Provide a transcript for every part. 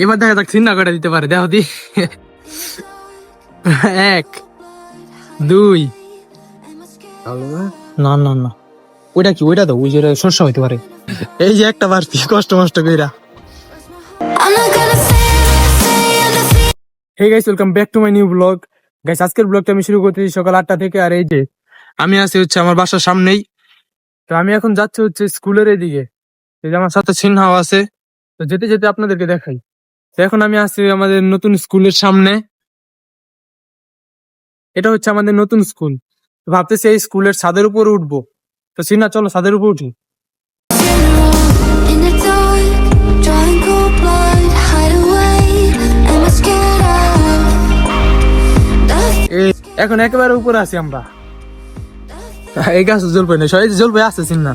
এবার দেখা যাক চিন্তা করে দিতে পারে, দেখো দি। 1 2 না না না, ওইটা কি? ওইটা তো ওই যে শস্য হইতে পারে। এই যে একটা বাড়তি কষ্ট মষ্ট কইরা। Hey guys, welcome back to my new blog. Guys, আজকের ব্লগটা আমি শুরু করতেছি সকাল 8টা থেকে। আর এই যে আমি আছি হচ্ছে আমার বাসার সামনেই। তো আমি এখন যাচ্ছি হচ্ছে স্কুলের এদিকে। এই যে আমার সাথে সিনহাও আছে। তো যেতে যেতে আপনাদেরকে দেখাই। তো এখন আমি আছি আমাদের নতুন স্কুলের সামনে। এটা হচ্ছে আমাদের নতুন স্কুল। তো ভাবতেছি এই স্কুলের ছাদের উপর উঠবো। তো সিনহা, চলো ছাদের উপর উঠি। এখন একেবারে উপরে আছি আমরা। এই গাছ জলপাই না, সবাই জলপাই আছে সিনহা।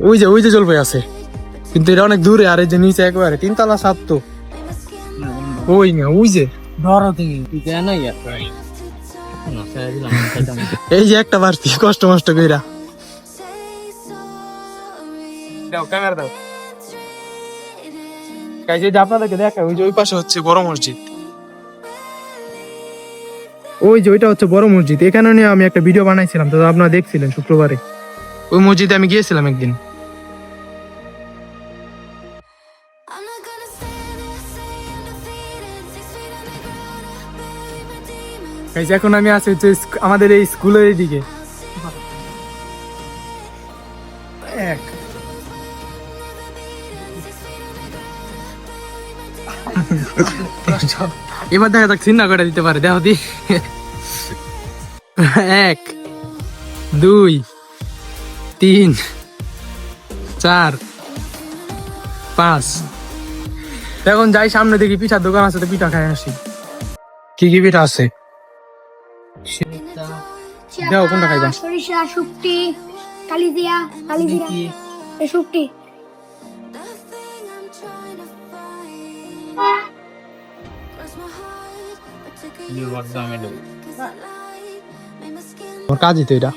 ওই যে জলপাই আছে, কিন্তু এটা অনেক দূরে। আর এই যে নিচে একেবারে 3 তলা ছাদ। তো ওই না, ওই যে এই যে একটা বাড়তি কষ্ট মষ্ট কইরা। দাও ক্যামেরা দাও। গাইস, এই যে আপনাদেরকে দেখা, ওই যে ওই পাশে হচ্ছে বড় মসজিদ। ওই যে ওইটা হচ্ছে বড় মসজিদ। এখানে নিয়ে আমি একটা ভিডিও বানাইছিলাম, তো আপনারা দেখছিলেন শুক্রবারে। ওই মসজিদে আমি গিয়েছিলাম একদিন। গাইস, এখন আমি আছি হচ্ছে আমাদের এই স্কুলের দিকে। এবার দেখা যাক চিন্তা করে দিতে পারে, দেখো দি। 1 2 3 4 5। এখন যাই সামনে, দেখি পিঠার দোকান আছে, তো পিঠা খাই আসি। কি কি পিঠা আছে? দাও, কোনটা খাইবা? সরিষা, শুকটি, কালিজিরা, এই শুকটি। আমার কাজই তো এটা।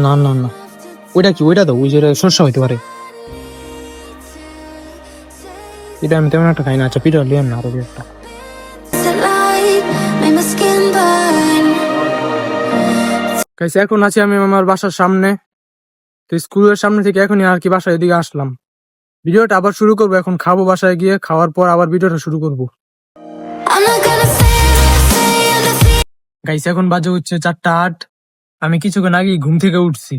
না না না, ওইটা কি? ওইটা তো ওই যে শস্য হইতে পারে। এটা আমি তেমন একটা খাই না। আচ্ছা, পিঠা লিয়ান না, আরো একটা। গাইস, এখন আছি আমি আমার বাসার সামনে। তো স্কুলের সামনে থেকে এখনই আর কি বাসায় এদিকে আসলাম। ভিডিওটা আবার শুরু করবো এখন। খাবো বাসায় গিয়ে, খাওয়ার পর আবার ভিডিওটা শুরু করবো। গাইস, এখন বাজে হচ্ছে 4টা 8। আমি কিছুক্ষণ আগে ঘুম থেকে উঠছি।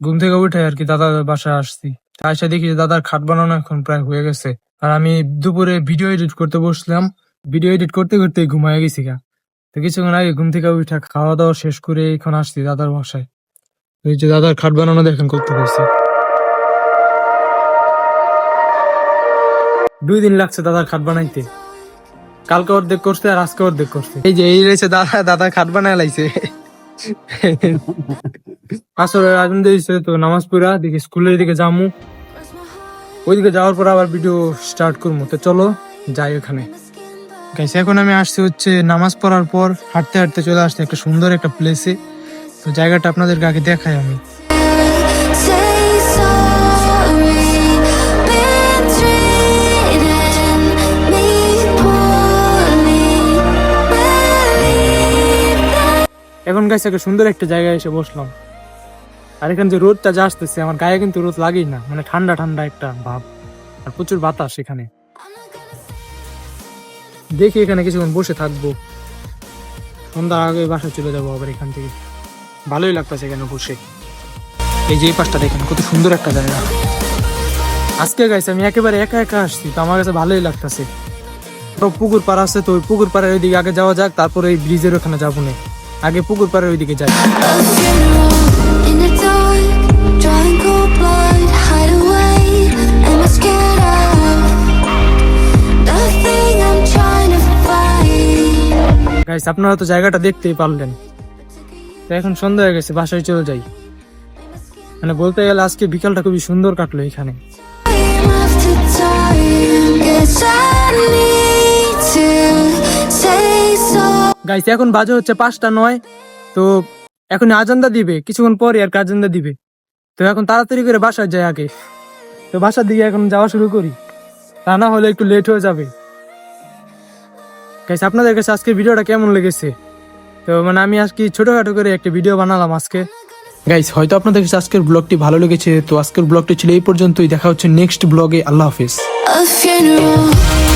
ঘুম থেকে উঠে আর কি দাদার বাসায় আসছি। আসে দেখি যে দাদার খাট বানানো এখন প্রায় হয়ে গেছে। আর আমি দুপুরে ভিডিও এডিট করতে বসলাম। ভিডিও এডিট করতে করতে ঘুমায় গেছি গা। তো কিছুক্ষণ আগে ঘুম থেকে উঠে খাওয়া দাওয়া শেষ করে এখন আসছি দাদার বাসায়। এই যে দাদার খাট বানানো দেখেন করতে হয়েছে। 2 দিন লাগছে দাদার খাট বানাইতে। কালকে অর্ধেক করছে আর আজকে অর্ধেক করছে। এই যে এই রয়েছে দাদা, দাদা খাট বানায় লাইছে। আসলে আজান দিয়েছে, তো নামাজ পড়া দেখি স্কুলের দিকে যামু। ওইদিকে যাওয়ার পর আবার ভিডিও স্টার্ট করবো। তো চলো যাই ওখানে। গাইস, এখন আমি আসছি হচ্ছে নামাজ পড়ার পর হাঁটতে হাঁটতে চলে আসছি একটা সুন্দর একটা প্লেসে। তো জায়গাটা আপনাদেরকে আগে দেখাই আমি। এখন গাইস, একটা সুন্দর একটা জায়গায় এসে বসলাম। আর এখানে যে রোদটা যা আসতেছে, আমার গায়ে কিন্তু রোদ লাগেই না, মানে ঠান্ডা ঠান্ডা একটা ভাব। আর প্রচুর বাতাস এখানে। দেখি এখানে কিছুক্ষণ বসে থাকবো, সন্ধ্যার আগে বাসায় চলে যাবো আবার এখান থেকে। ভালোই লাগতেছে এখানে বসে। এই যে এই পাশটা দেখেন, কত সুন্দর একটা জায়গা। আজকে গাইছে আমি একেবারে একা একা আসছি, তো আমার কাছে ভালোই লাগতেছে। পুকুর পাড় আছে, তো ওই পুকুর পাড়ের ওইদিকে আগে যাওয়া যাক, তারপরে এই ব্রিজের ওখানে যাবো না। আগে পুকুর পাড়ের ওইদিকে যাই। গাইস, আপনারা তো জায়গাটা দেখতেই পারলেন। তো এখন সন্ধ্যা হয়ে গেছে, বাসায় চলে যাই। মানে বলতে গেলে আজকে বিকালটা খুবই সুন্দর কাটলো এখানে। গাইস, এখন বাজে হচ্ছে 5টা 9। তো এখন আজানদা দিবে কিছুক্ষণ পরে, আর কাজানদা দিবে। তো এখন তাড়াতাড়ি করে বাসায় যাই আগে। তো বাসার দিকে এখন যাওয়া শুরু করি। তা না হলে একটু লেট হয়ে যাবে। গাইস আপনাদের কাছে আজকের ভিডিওটা কেমন লেগেছে? তো মানে আমি আজকে ছোটখাটো করে একটা ভিডিও বানালাম আজকে। গাইস হয়তো আপনাদের কাছে আজকের ব্লগটি ভালো লেগেছে। তো আজকের ব্লগটি ছিল এই পর্যন্তই, দেখা হচ্ছে নেক্সট ব্লগে। আল্লাহ হাফেজ। A funeral.